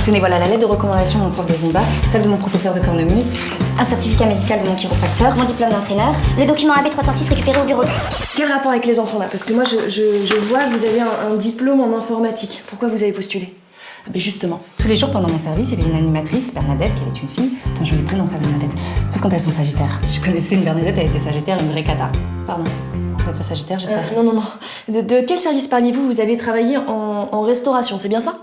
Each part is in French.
Tenez, voilà la lettre de recommandation de mon prof de Zumba, celle de mon professeur de cornemuse, Un certificat médical de mon chiropracteur, mon diplôme d'entraîneur, le document AB306 récupéré au bureau. Quel rapport avec les enfants là? Parce que moi je vois que vous avez un diplôme en informatique. Pourquoi vous avez postulé? Ah ben justement, tous les jours pendant mon service, il y avait une animatrice, Bernadette, qui était une fille. C'est un joli prénom ça, Bernadette. Sauf quand elles sont sagittaires. Je connaissais une Bernadette, elle était sagittaire, une vraie cata. Pardon, vous n'êtes pas sagittaire, j'espère. Non. De quel service parliez-vous? Vous avez travaillé en restauration, c'est bien ça?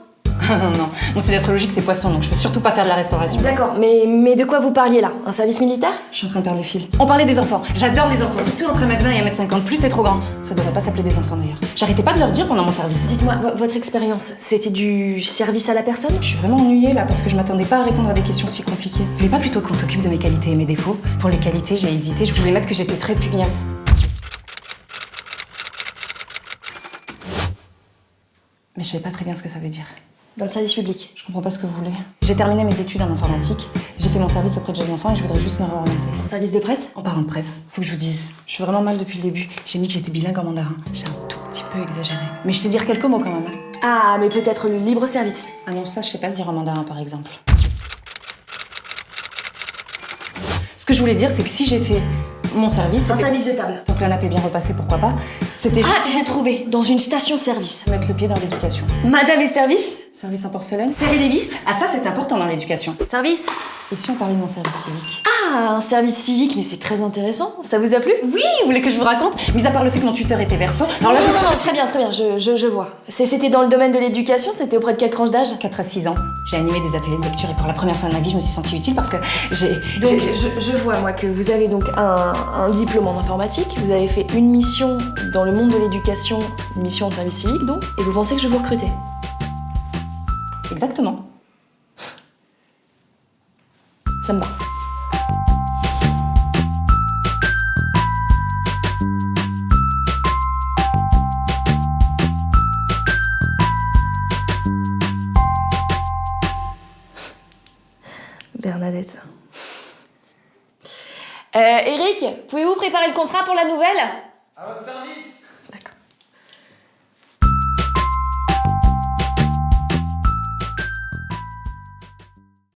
Non, mon c'est astrologique, c'est poisson, donc je peux surtout pas faire de la restauration. D'accord, mais de quoi vous parliez là? Un service militaire? Je suis en train de perdre le fil. On parlait des enfants. J'adore les enfants, surtout entre 1m20 et 1m50. Plus c'est trop grand. Ça devrait pas s'appeler des enfants d'ailleurs. J'arrêtais pas de leur dire pendant mon service. Dites-moi, votre expérience, c'était du service à la personne? Je suis vraiment ennuyée là parce que je m'attendais pas à répondre à des questions si compliquées. Vous voulez pas plutôt qu'on s'occupe de mes qualités et mes défauts? Pour les qualités, j'ai hésité. Je voulais mettre que j'étais très pugnace. Mais je sais pas très bien ce que ça veut dire. Dans le service public. Je comprends pas ce que vous voulez. J'ai terminé mes études en informatique, j'ai fait mon service auprès de jeunes enfants et je voudrais juste me réorienter. Un service de presse? En parlant de presse, faut que je vous dise, je suis vraiment mal depuis le début. J'ai mis que j'étais bilingue en mandarin. J'ai un tout petit peu exagéré. Mais je sais dire quelques mots quand même. Ah, mais peut-être le libre service. Ah non, ça je sais pas le dire en mandarin par exemple. Ce que je voulais dire, c'est que si j'ai fait mon service... Un service de table. Tant que la nappe est bien repassée, pourquoi pas. C'était juste... Ah, j'ai trouvé. Dans une station-service. mettre le pied dans l'éducation. Madame et service? Service en porcelaine. Serrer les vis? Ah ça c'est important dans l'éducation. Service? Et si on parlait de mon service civique? Ah, un service civique, mais c'est très intéressant. Ça vous a plu? Oui, vous voulez que je vous raconte? Mis à part le fait que mon tuteur était verso, alors là je me suis... Non, très bien, je vois. C'était dans le domaine de l'éducation, c'était auprès de quelle tranche d'âge? 4 à 6 ans, j'ai animé des ateliers de lecture et pour la première fois de ma vie, je me suis sentie utile parce que Donc je vois moi que vous avez donc un diplôme en informatique, vous avez fait une mission dans le monde de l'éducation, une mission en service civique donc, et vous pensez que je vais vous recruter? Exactement. Ça me va. Bernadette. Eric, pouvez-vous préparer le contrat pour la nouvelle? À votre service.